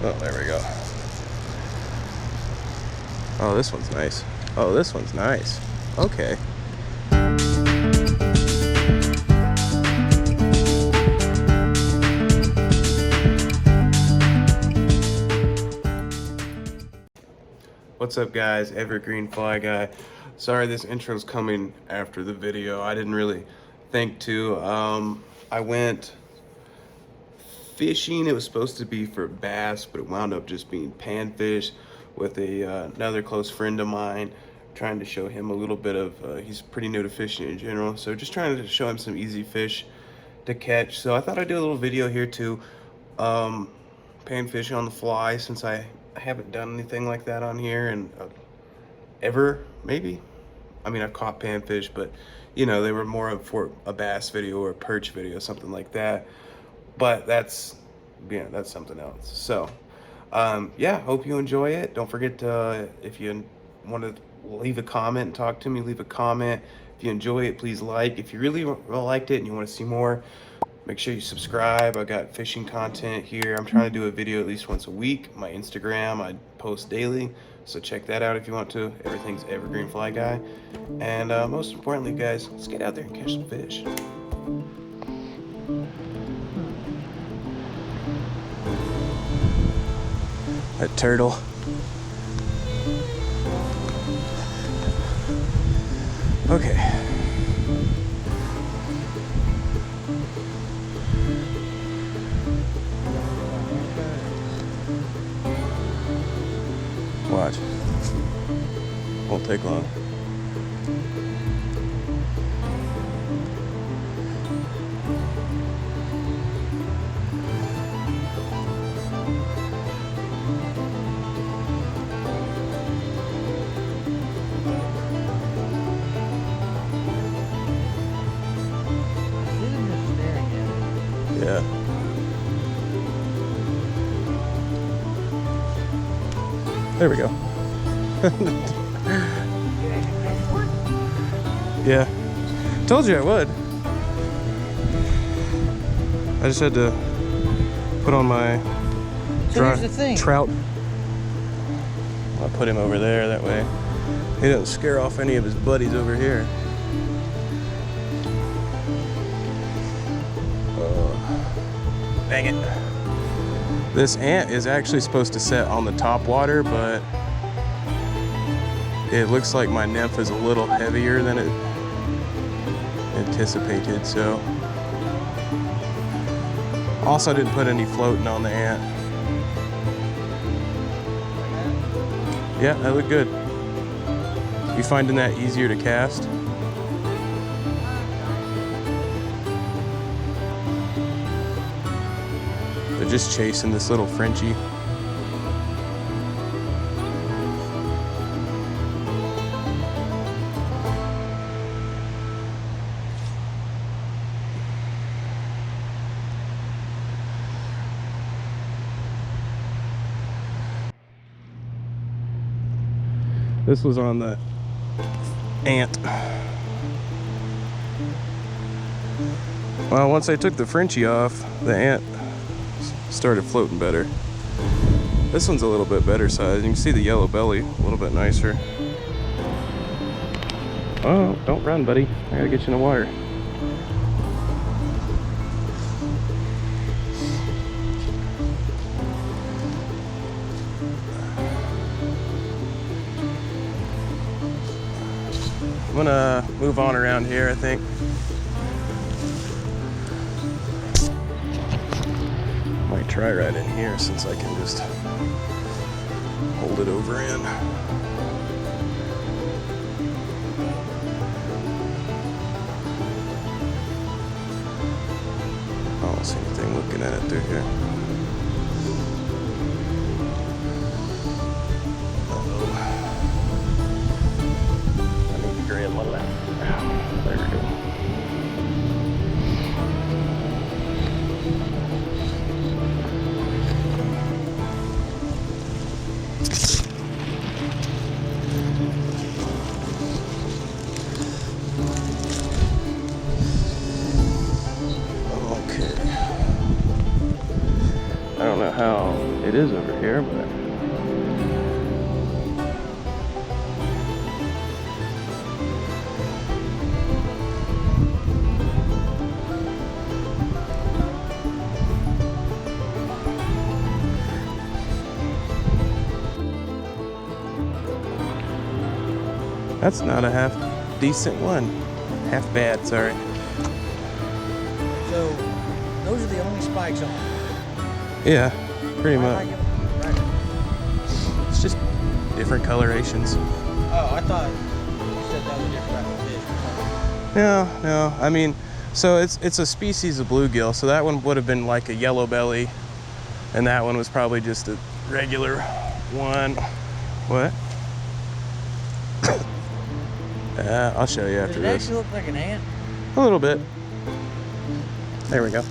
Oh, there we go. Oh, this one's nice. Oh, this one's nice. Okay. What's up, guys? Evergreen Fly Guy. Sorry this intro's coming after the video. I didn't really think to. I went fishing. It was supposed to be for bass, but it wound up just being panfish with another close friend of mine. Trying to show him a little bit of, he's pretty new to fishing in general, so just trying to show him some easy fish to catch. So I thought I'd do a little video here too, panfish on the fly, since I haven't done anything like that on here and ever, maybe. I mean, I've caught panfish, but you know, they were more for a bass video or a perch video, something like that. But that's something else. So yeah, hope you enjoy it. Don't forget to, if you want to leave a comment and talk to me, leave a comment. If you enjoy it, please like. If you really liked it and you want to see more, make sure you subscribe. I got fishing content here. I'm trying to do a video at least once a week. My Instagram, I post daily, so check that out if you want to. Everything's Evergreen Fly Guy. And most importantly, guys, let's get out there and catch some fish. A turtle. Okay. Watch. Won't take long. Yeah. There we go. Yeah. Told you I would. I just had to put on my trout. I'll put him over there, that way he doesn't scare off any of his buddies over here. Dang it. This ant is actually supposed to set on the top water, but it looks like my nymph is a little heavier than it anticipated, so. Also didn't put any floating on the ant. Yeah, that looked good. You finding that easier to cast? They're just chasing this little Frenchie. This was on the ant. Well, once I took the Frenchie off, the ant started floating better. This one's a little bit better size. You can see the yellow belly, a little bit nicer. Oh, don't run, buddy. I gotta get you in the water. I'm gonna move on around here, I think. Might try right in here since I can just hold it over in. I don't see anything looking at it through here. Grab my left. There we go. Okay. don't know how it is over here, but that's not a half decent one. Half bad, sorry. So, those are the only spikes on it? Yeah, pretty much. It's just different colorations. Oh, I thought you said that was a different type of fish. No. I mean, so it's a species of bluegill. So that one would have been like a yellow belly, and that one was probably just a regular one. What? I'll show you after this. Does it actually look like an ant? A little bit. There we go.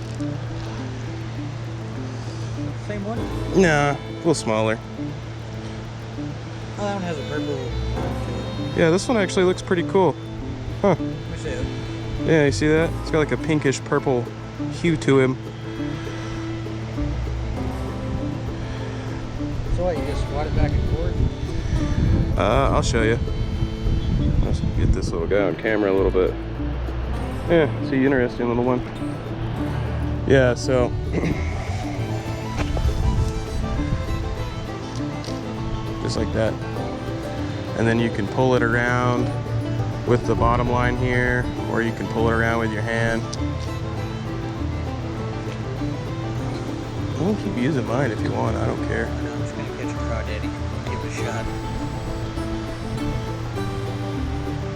Same one? Nah, a little smaller. Oh, that one has a purple. Yeah, this one actually looks pretty cool. Huh. Let me see it. Yeah, you see that? It's got like a pinkish purple hue to him. So what, you just swat it back and forth? I'll show you. Let's get this little guy on camera a little bit. Yeah, it's an interesting little one. Yeah, so just like that. And then you can pull it around with the bottom line here, or you can pull it around with your hand. You can keep using mine if you want, I don't care. I know, I'm just gonna catch a crawdaddy. Give it a shot.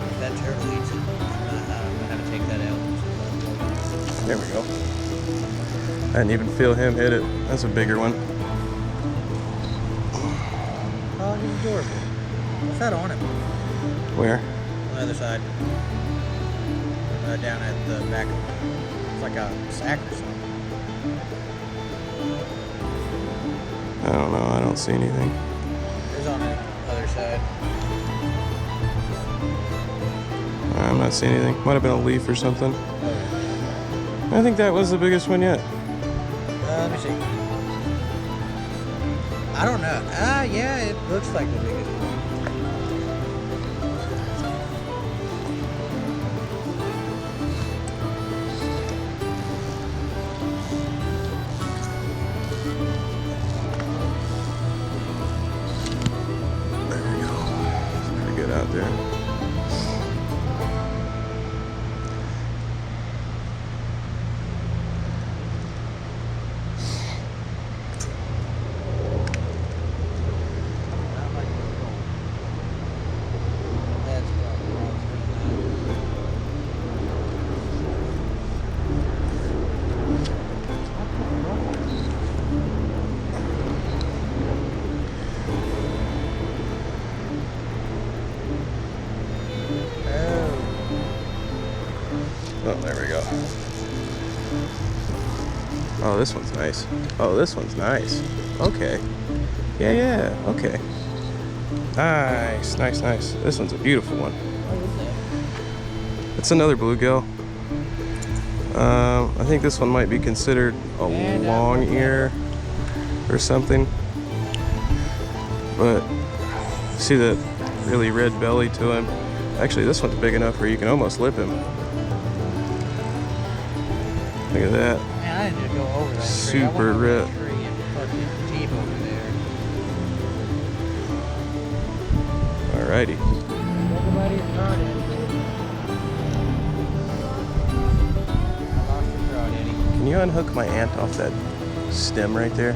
If that turtle eats it, I'm gonna have to take that out. There we go. I didn't even feel him hit it. That's a bigger one. Oh, he's adorable. What's that on him? Where? On the other side. Down at the back. It's like a sack or something. I don't know. I don't see anything. It's on the other side. I'm not seeing anything. Might have been a leaf or something. I think that was the biggest one yet. Let me see. I don't know. Yeah, it looks like the biggest one. There we go. It's pretty good out there. Oh, there we go. Oh, this one's nice. Oh, this one's nice. Okay. Yeah, okay. Nice. This one's a beautiful one. It's another bluegill. I think this one might be considered a long ear or something. But see that really red belly to him. Actually, this one's big enough where you can almost lip him. Look at that. Man, I didn't go over that tree. Super red. Alrighty. Can you unhook my ant off that stem right there?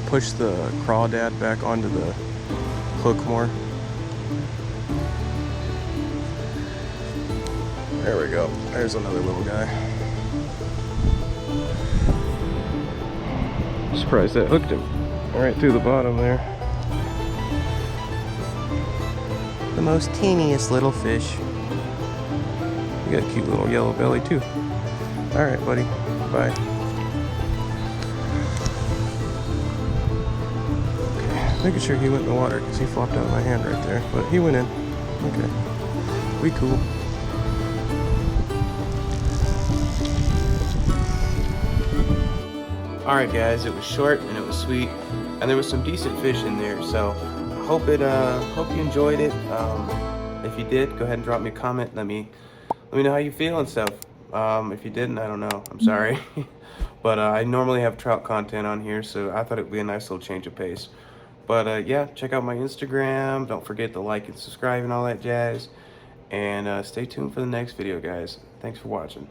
Push the crawdad back onto the hook more. There we go. There's another little guy. Surprised that hooked him right through the bottom there. The most teeniest little fish. You got a cute little yellow belly too. All right, buddy. Bye. Okay, making sure he went in the water because he flopped out of my hand right there, but he went in. Okay, we cool. All right, guys, it was short and it was sweet, and there was some decent fish in there. So hope you enjoyed it. If you did, go ahead and drop me a comment. Let me know how you feel and stuff. If you didn't, I don't know. I'm sorry. But I normally have trout content on here, so I thought it'd be a nice little change of pace. But yeah, check out my Instagram. Don't forget to like and subscribe and all that jazz. And stay tuned for the next video, guys. Thanks for watching.